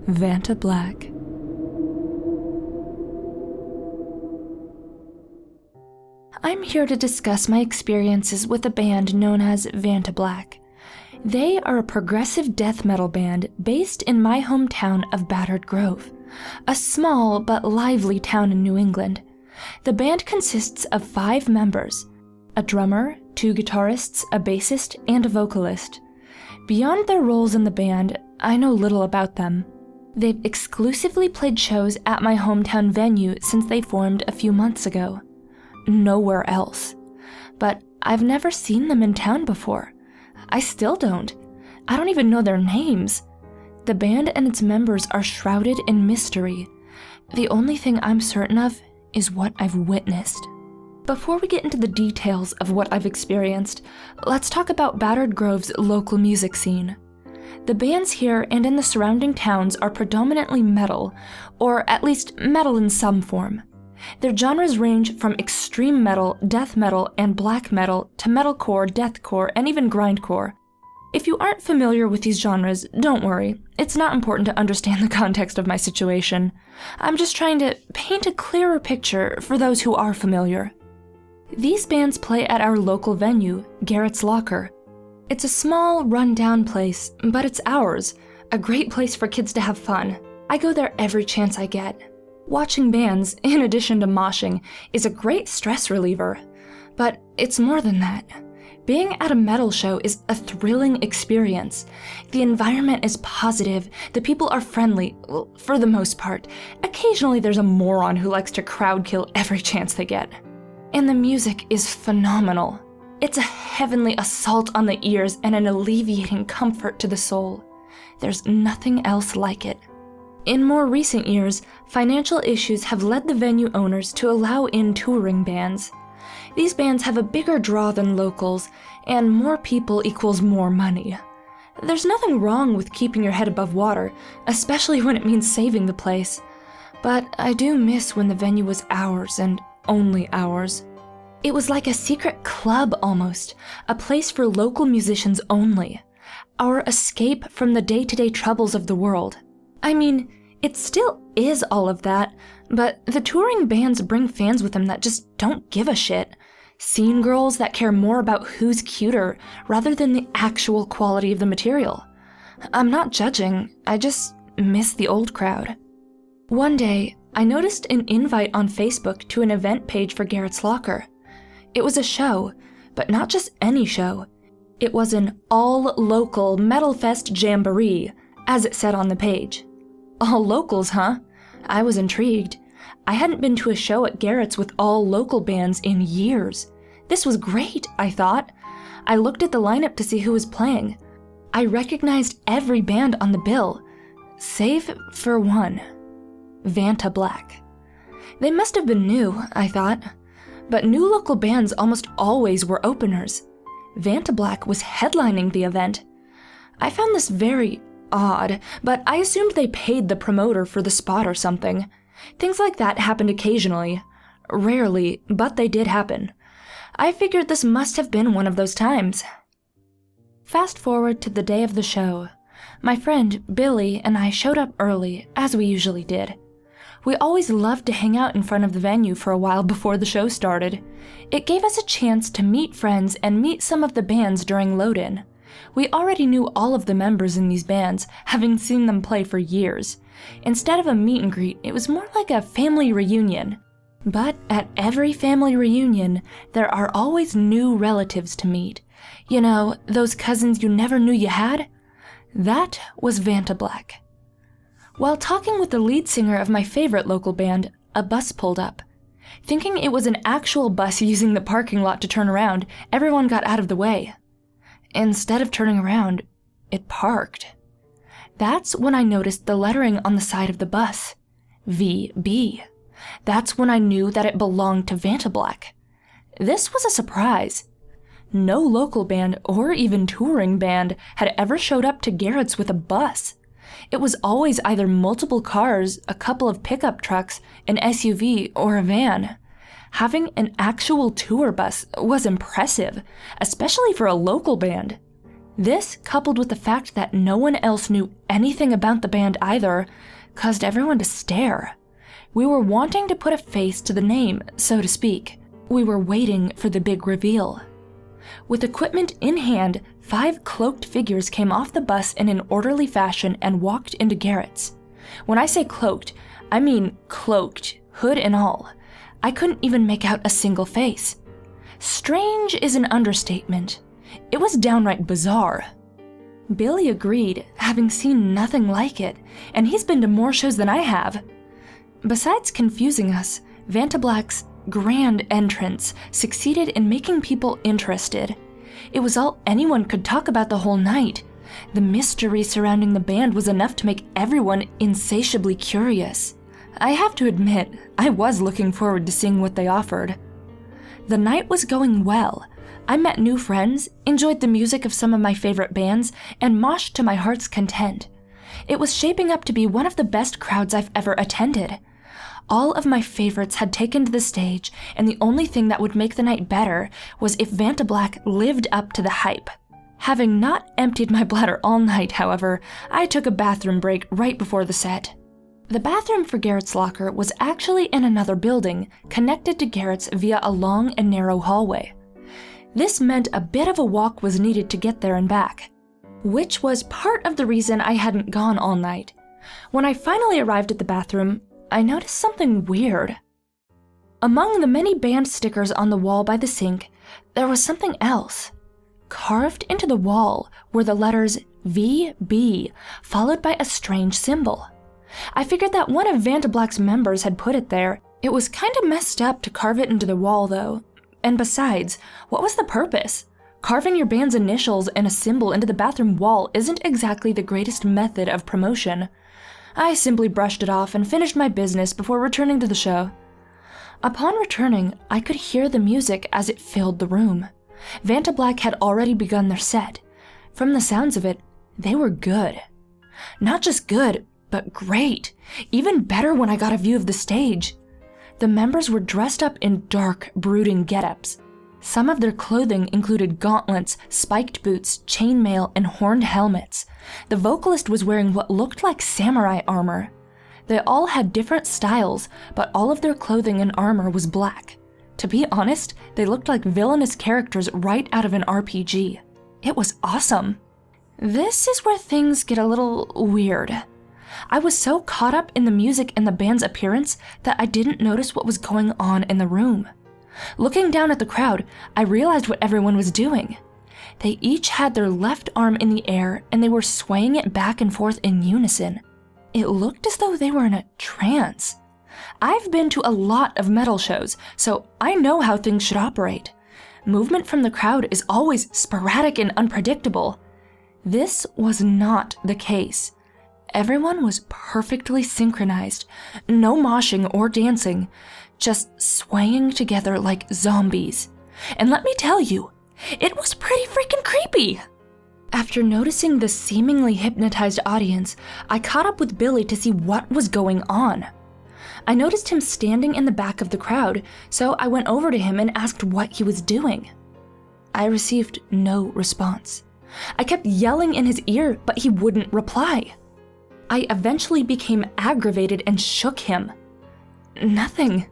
Vanta Black. I'm here to discuss my experiences with a band known as Vanta Black. They are a progressive death metal band based in my hometown of Battered Grove, a small but lively town in New England. The band consists of 5 members, a drummer, 2 guitarists, a bassist, and a vocalist. Beyond their roles in the band, I know little about them. They've exclusively played shows at my hometown venue since they formed a few months ago. Nowhere else. But I've never seen them in town before. I still don't. I don't even know their names. The band and its members are shrouded in mystery. The only thing I'm certain of is what I've witnessed. Before we get into the details of what I've experienced, let's talk about Battered Grove's local music scene. The bands here and in the surrounding towns are predominantly metal, or at least metal in some form. Their genres range from extreme metal, death metal, and black metal to metalcore, deathcore, and even grindcore. If you aren't familiar with these genres, don't worry. It's not important to understand the context of my situation. I'm just trying to paint a clearer picture for those who are familiar. These bands play at our local venue, Garrett's Locker. It's a small, run-down place, but it's ours, a great place for kids to have fun. I go there every chance I get. Watching bands, in addition to moshing, is a great stress reliever. But it's more than that. Being at a metal show is a thrilling experience. The environment is positive, the people are friendly, well, for the most part. Occasionally there's a moron who likes to crowd kill every chance they get. And the music is phenomenal. It's a heavenly assault on the ears and an alleviating comfort to the soul. There's nothing else like it. In more recent years, financial issues have led the venue owners to allow in touring bands. These bands have a bigger draw than locals, and more people equals more money. There's nothing wrong with keeping your head above water, especially when it means saving the place. But I do miss when the venue was ours and only ours. It was like a secret club almost, a place for local musicians only. Our escape from the day-to-day troubles of the world. I mean, it still is all of that, but the touring bands bring fans with them that just don't give a shit. Scene girls that care more about who's cuter rather than the actual quality of the material. I'm not judging, I just miss the old crowd. One day, I noticed an invite on Facebook to an event page for Garrett's Locker. It was a show, but not just any show. It was an all-local Metal Fest jamboree, as it said on the page. All locals, huh? I was intrigued. I hadn't been to a show at Garrett's with all local bands in years. This was great, I thought. I looked at the lineup to see who was playing. I recognized every band on the bill, save for one. Vanta Black. They must have been new, I thought. But new local bands almost always were openers. Vanta Black was headlining the event. I found this very odd, but I assumed they paid the promoter for the spot or something. Things like that happened occasionally. Rarely, but they did happen. I figured this must have been one of those times. Fast forward to the day of the show. My friend, Billy, and I showed up early, as we usually did. We always loved to hang out in front of the venue for a while before the show started. It gave us a chance to meet friends and meet some of the bands during load-in. We already knew all of the members in these bands, having seen them play for years. Instead of a meet and greet, it was more like a family reunion. But at every family reunion, there are always new relatives to meet. You know, those cousins you never knew you had? That was Vanta Black. While talking with the lead singer of my favorite local band, a bus pulled up. Thinking it was an actual bus using the parking lot to turn around, everyone got out of the way. Instead of turning around, it parked. That's when I noticed the lettering on the side of the bus. VB. That's when I knew that it belonged to Vanta Black. This was a surprise. No local band or even touring band had ever showed up to Garrett's with a bus. It was always either multiple cars, a couple of pickup trucks, an SUV, or a van. Having an actual tour bus was impressive, especially for a local band. This, coupled with the fact that no one else knew anything about the band either, caused everyone to stare. We were wanting to put a face to the name, so to speak. We were waiting for the big reveal. With equipment in hand, 5 cloaked figures came off the bus in an orderly fashion and walked into Garrett's. When I say cloaked, I mean cloaked, hood and all. I couldn't even make out a single face. Strange is an understatement. It was downright bizarre. Billy agreed, having seen nothing like it, and he's been to more shows than I have. Besides confusing us, Vantablack's grand entrance succeeded in making people interested. It was all anyone could talk about the whole night. The mystery surrounding the band was enough to make everyone insatiably curious. I have to admit, I was looking forward to seeing what they offered. The night was going well. I met new friends, enjoyed the music of some of my favorite bands, and moshed to my heart's content. It was shaping up to be one of the best crowds I've ever attended. All of my favorites had taken to the stage, and the only thing that would make the night better was if Vantablack lived up to the hype. Having not emptied my bladder all night, however, I took a bathroom break right before the set. The bathroom for Garrett's locker was actually in another building, connected to Garrett's via a long and narrow hallway. This meant a bit of a walk was needed to get there and back, which was part of the reason I hadn't gone all night. When I finally arrived at the bathroom, I noticed something weird. Among the many band stickers on the wall by the sink, there was something else. Carved into the wall were the letters VB, followed by a strange symbol. I figured that one of Vantablack's members had put it there. It was kind of messed up to carve it into the wall, though. And besides, what was the purpose? Carving your band's initials and a symbol into the bathroom wall isn't exactly the greatest method of promotion. I simply brushed it off and finished my business before returning to the show. Upon returning, I could hear the music as it filled the room. Vantablack had already begun their set. From the sounds of it, they were good. Not just good, but great. Even better when I got a view of the stage. The members were dressed up in dark, brooding get-ups. Some of their clothing included gauntlets, spiked boots, chainmail, and horned helmets. The vocalist was wearing what looked like samurai armor. They all had different styles, but all of their clothing and armor was black. To be honest, they looked like villainous characters right out of an RPG. It was awesome. This is where things get a little weird. I was so caught up in the music and the band's appearance that I didn't notice what was going on in the room. Looking down at the crowd, I realized what everyone was doing. They each had their left arm in the air and they were swaying it back and forth in unison. It looked as though they were in a trance. I've been to a lot of metal shows, so I know how things should operate. Movement from the crowd is always sporadic and unpredictable. This was not the case. Everyone was perfectly synchronized, no moshing or dancing, just swaying together like zombies. And let me tell you, it was pretty freaking creepy. After noticing the seemingly hypnotized audience, I caught up with Billy to see what was going on. I noticed him standing in the back of the crowd, so I went over to him and asked what he was doing. I received no response. I kept yelling in his ear, but he wouldn't reply. I eventually became aggravated and shook him. Nothing.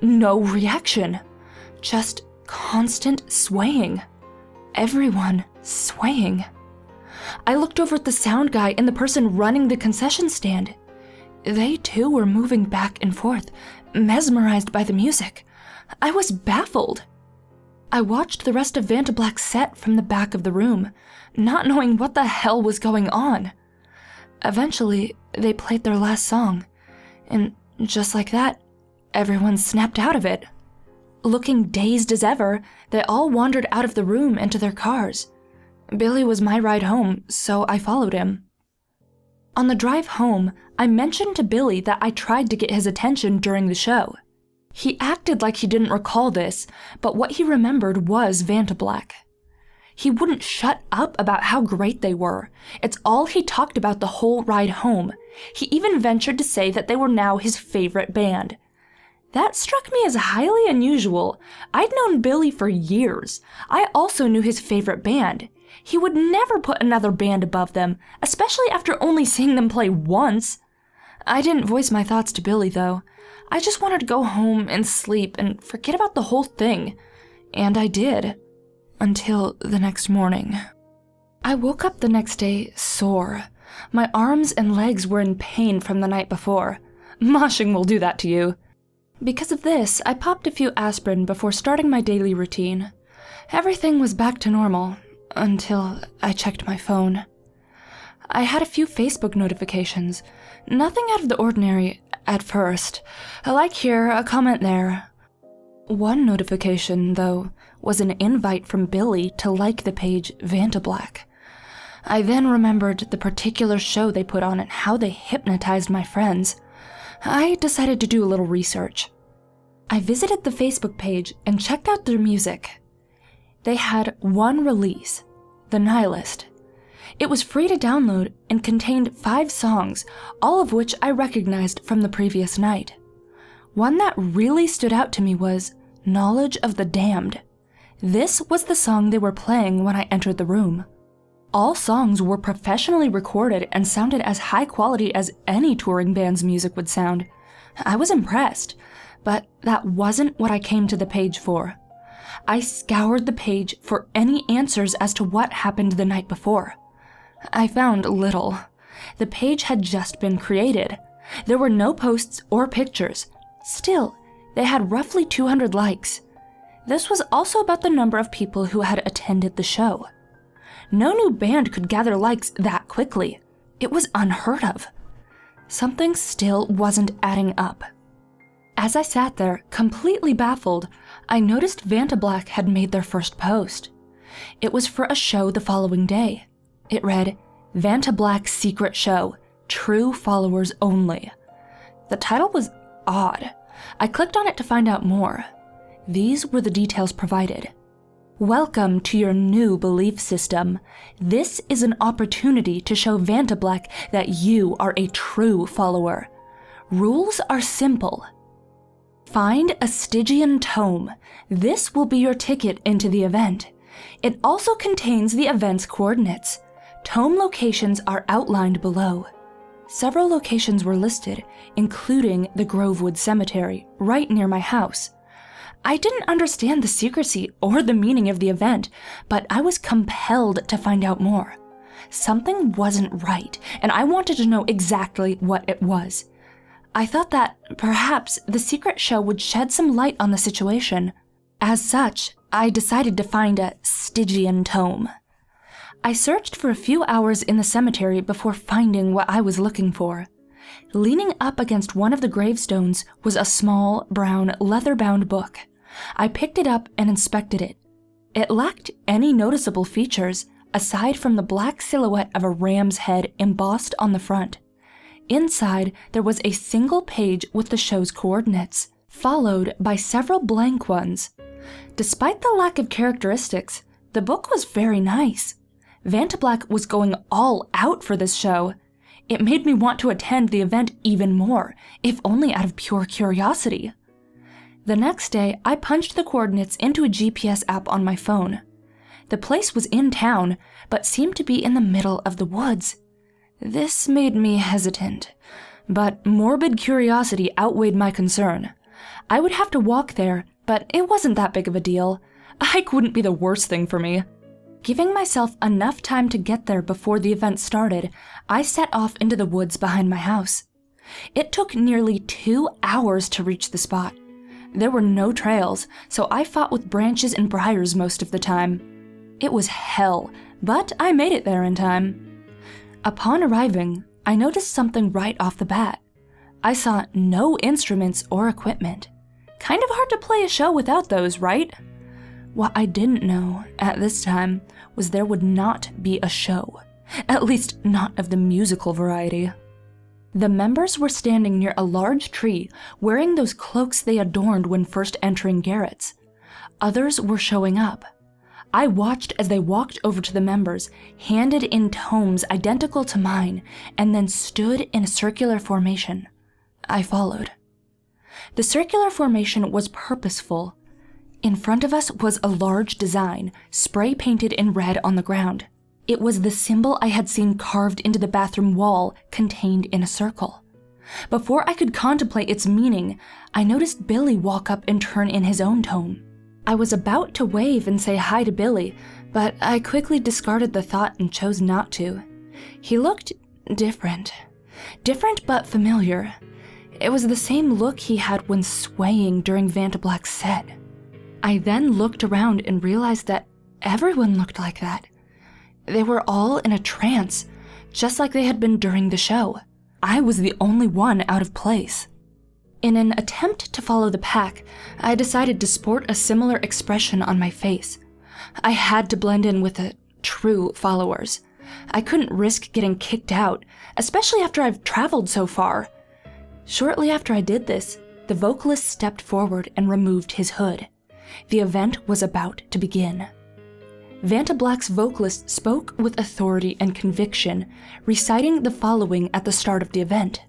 No reaction. Just constant swaying. Everyone swaying. I looked over at the sound guy and the person running the concession stand. They too were moving back and forth, mesmerized by the music. I was baffled. I watched the rest of Vantablack's set from the back of the room, not knowing what the hell was going on. Eventually, they played their last song, and just like that, everyone snapped out of it. Looking dazed as ever, they all wandered out of the room and to their cars. Billy was my ride home, so I followed him. On the drive home, I mentioned to Billy that I tried to get his attention during the show. He acted like he didn't recall this, but what he remembered was Vantablack. He wouldn't shut up about how great they were. It's all he talked about the whole ride home. He even ventured to say that they were now his favorite band. That struck me as highly unusual. I'd known Billy for years. I also knew his favorite band. He would never put another band above them, especially after only seeing them play once. I didn't voice my thoughts to Billy, though. I just wanted to go home and sleep and forget about the whole thing. And I did. Until the next morning. I woke up the next day sore. My arms and legs were in pain from the night before. Moshing will do that to you. Because of this, I popped a few aspirin before starting my daily routine. Everything was back to normal, until I checked my phone. I had a few Facebook notifications. Nothing out of the ordinary at first. A like here, a comment there. One notification, though, was an invite from Billy to like the page Vantablack. I then remembered the particular show they put on and how they hypnotized my friends. I decided to do a little research. I visited the Facebook page and checked out their music. They had one release, The Nihilist. It was free to download and contained 5 songs, all of which I recognized from the previous night. One that really stood out to me was Knowledge of the Damned. This was the song they were playing when I entered the room. All songs were professionally recorded and sounded as high quality as any touring band's music would sound. I was impressed, but that wasn't what I came to the page for. I scoured the page for any answers as to what happened the night before. I found little. The page had just been created. There were no posts or pictures. Still, they had roughly 200 likes. This was also about the number of people who had attended the show. No new band could gather likes that quickly. It was unheard of. Something still wasn't adding up. As I sat there, completely baffled, I noticed Vantablack had made their first post. It was for a show the following day. It read, Vantablack Secret Show, True Followers Only. The title was odd. I clicked on it to find out more. These were the details provided. Welcome to your new belief system. This is an opportunity to show Vantablack that you are a true follower. Rules are simple. Find a Stygian tome. This will be your ticket into the event. It also contains the event's coordinates. Tome locations are outlined below. Several locations were listed, including the Grovewood Cemetery, right near my house. I didn't understand the secrecy or the meaning of the event, but I was compelled to find out more. Something wasn't right, and I wanted to know exactly what it was. I thought that perhaps the secret show would shed some light on the situation. As such, I decided to find a Stygian tome. I searched for a few hours in the cemetery before finding what I was looking for. Leaning up against one of the gravestones was a small, brown, leather-bound book. I picked it up and inspected it. It lacked any noticeable features, aside from the black silhouette of a ram's head embossed on the front. Inside, there was a single page with the show's coordinates, followed by several blank ones. Despite the lack of characteristics, the book was very nice. Vantablack was going all out for this show. It made me want to attend the event even more, if only out of pure curiosity. The next day, I punched the coordinates into a GPS app on my phone. The place was in town, but seemed to be in the middle of the woods. This made me hesitant, but morbid curiosity outweighed my concern. I would have to walk there, but it wasn't that big of a deal. A hike wouldn't be the worst thing for me. Giving myself enough time to get there before the event started, I set off into the woods behind my house. It took nearly 2 hours to reach the spot. There were no trails, so I fought with branches and briars most of the time. It was hell, but I made it there in time. Upon arriving, I noticed something right off the bat. I saw no instruments or equipment. Kind of hard to play a show without those, right? What I didn't know at this time was there would not be a show, at least not of the musical variety. The members were standing near a large tree, wearing those cloaks they adorned when first entering Garrett's. Others were showing up. I watched as they walked over to the members, handed in tomes identical to mine, and then stood in a circular formation. I followed. The circular formation was purposeful. In front of us was a large design, spray painted in red on the ground. It was the symbol I had seen carved into the bathroom wall, contained in a circle. Before I could contemplate its meaning, I noticed Billy walk up and turn in his own tome. I was about to wave and say hi to Billy, but I quickly discarded the thought and chose not to. He looked different. Different but familiar. It was the same look he had when swaying during Vantablack's set. I then looked around and realized that everyone looked like that. They were all in a trance, just like they had been during the show. I was the only one out of place. In an attempt to follow the pack, I decided to sport a similar expression on my face. I had to blend in with the true followers. I couldn't risk getting kicked out, especially after I've traveled so far. Shortly after I did this, the vocalist stepped forward and removed his hood. The event was about to begin. Vantablack's vocalist spoke with authority and conviction, reciting the following at the start of the event.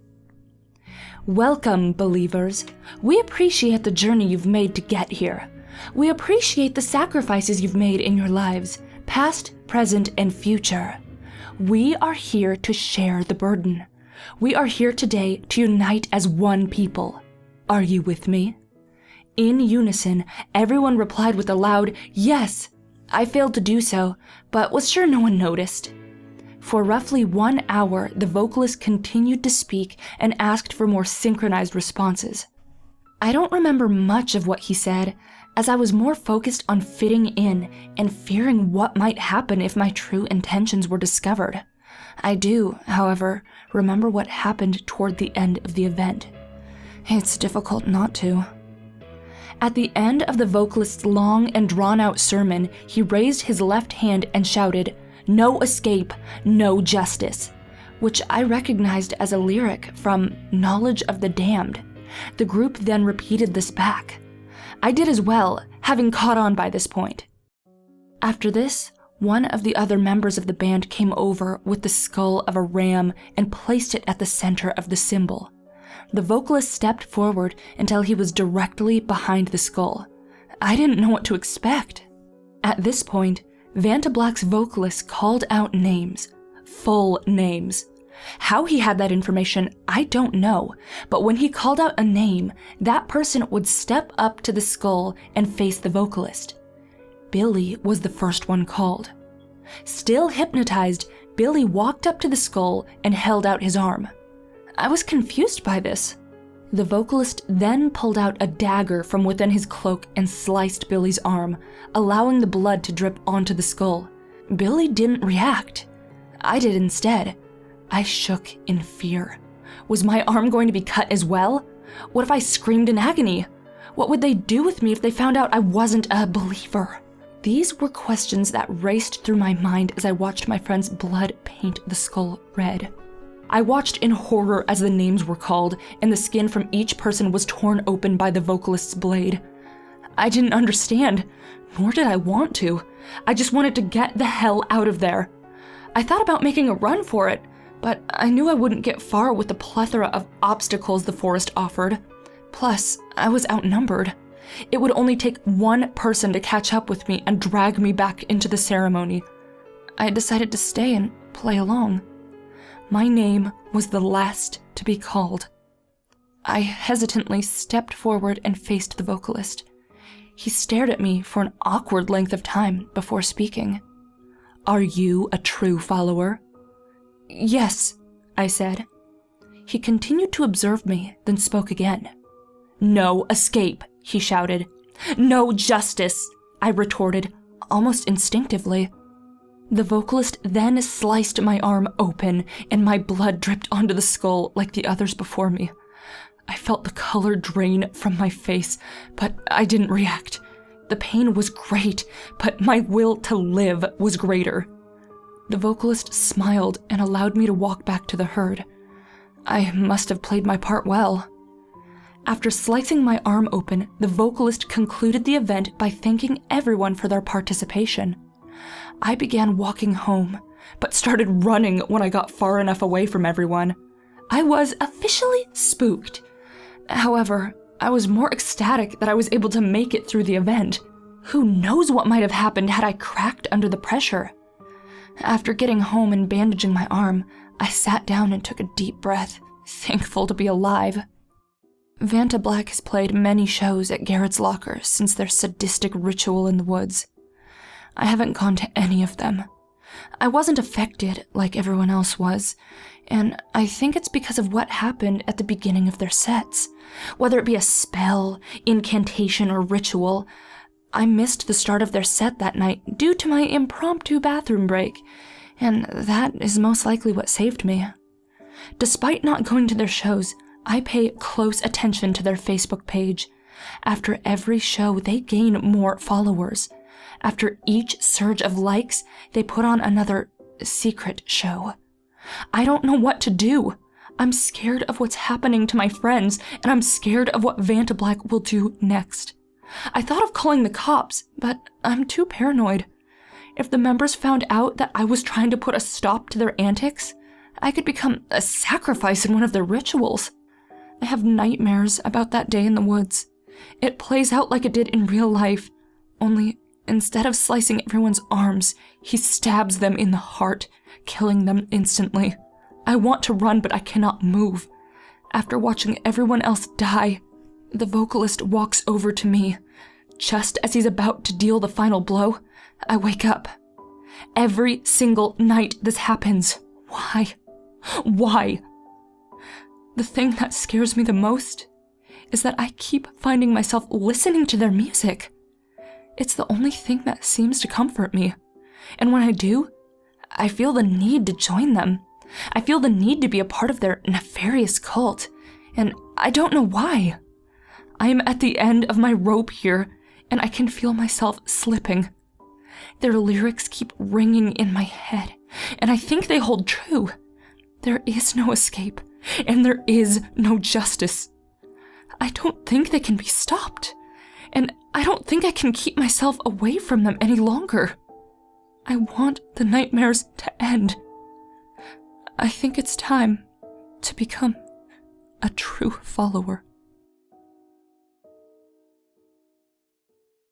Welcome, believers. We appreciate the journey you've made to get here. We appreciate the sacrifices you've made in your lives, past, present, and future. We are here to share the burden. We are here today to unite as one people. Are you with me? In unison, everyone replied with a loud yes. I failed to do so, but was sure no one noticed. For roughly 1 hour, the vocalist continued to speak and asked for more synchronized responses. I don't remember much of what he said, as I was more focused on fitting in and fearing what might happen if my true intentions were discovered. I do, however, remember what happened toward the end of the event. It's difficult not to. At the end of the vocalist's long and drawn-out sermon, he raised his left hand and shouted, "No escape, no justice," which I recognized as a lyric from Knowledge of the Damned. The group then repeated this back. I did as well, having caught on by this point. After this, one of the other members of the band came over with the skull of a ram and placed it at the center of the symbol. The vocalist stepped forward until he was directly behind the skull. I didn't know what to expect. At this point, Vantablack's vocalist called out names, full names. How he had that information, I don't know, but when he called out a name, that person would step up to the skull and face the vocalist. Billy was the first one called. Still hypnotized, Billy walked up to the skull and held out his arm. I was confused by this. The vocalist then pulled out a dagger from within his cloak and sliced Billy's arm, allowing the blood to drip onto the skull. Billy didn't react. I did instead. I shook in fear. Was my arm going to be cut as well? What if I screamed in agony? What would they do with me if they found out I wasn't a believer? These were questions that raced through my mind as I watched my friend's blood paint the skull red. I watched in horror as the names were called, and the skin from each person was torn open by the vocalist's blade. I didn't understand, nor did I want to. I just wanted to get the hell out of there. I thought about making a run for it, but I knew I wouldn't get far with the plethora of obstacles the forest offered. Plus, I was outnumbered. It would only take one person to catch up with me and drag me back into the ceremony. I decided to stay and play along. My name was the last to be called. I hesitantly stepped forward and faced the vocalist. He stared at me for an awkward length of time before speaking. "Are you a true follower?" "Yes," I said. He continued to observe me, then spoke again. "No escape," he shouted. "No justice," I retorted, almost instinctively. The vocalist then sliced my arm open, and my blood dripped onto the skull like the others before me. I felt the color drain from my face, but I didn't react. The pain was great, but my will to live was greater. The vocalist smiled and allowed me to walk back to the herd. I must have played my part well. After slicing my arm open, the vocalist concluded the event by thanking everyone for their participation. I began walking home, but started running when I got far enough away from everyone. I was officially spooked. However, I was more ecstatic that I was able to make it through the event. Who knows what might have happened had I cracked under the pressure? After getting home and bandaging my arm, I sat down and took a deep breath, thankful to be alive. Vanta Black has played many shows at Garrett's Locker since their sadistic ritual in the woods. I haven't gone to any of them. I wasn't affected like everyone else was, and I think it's because of what happened at the beginning of their sets. Whether it be a spell, incantation, or ritual, I missed the start of their set that night due to my impromptu bathroom break, and that is most likely what saved me. Despite not going to their shows, I pay close attention to their Facebook page. After every show, they gain more followers. After each surge of likes, they put on another secret show. I don't know what to do. I'm scared of what's happening to my friends, and I'm scared of what Vanta Black will do next. I thought of calling the cops, but I'm too paranoid. If the members found out that I was trying to put a stop to their antics, I could become a sacrifice in one of their rituals. I have nightmares about that day in the woods. It plays out like it did in real life, only instead of slicing everyone's arms, he stabs them in the heart, killing them instantly. I want to run, but I cannot move. After watching everyone else die, the vocalist walks over to me. Just as he's about to deal the final blow, I wake up. Every single night this happens. Why? Why? The thing that scares me the most is that I keep finding myself listening to their music. It's the only thing that seems to comfort me. And when I do, I feel the need to join them. I feel the need to be a part of their nefarious cult, and I don't know why. I am at the end of my rope here, and I can feel myself slipping. Their lyrics keep ringing in my head, and I think they hold true. There is no escape, and there is no justice. I don't think they can be stopped, and I don't think I can keep myself away from them any longer. I want the nightmares to end. I think it's time to become a true follower.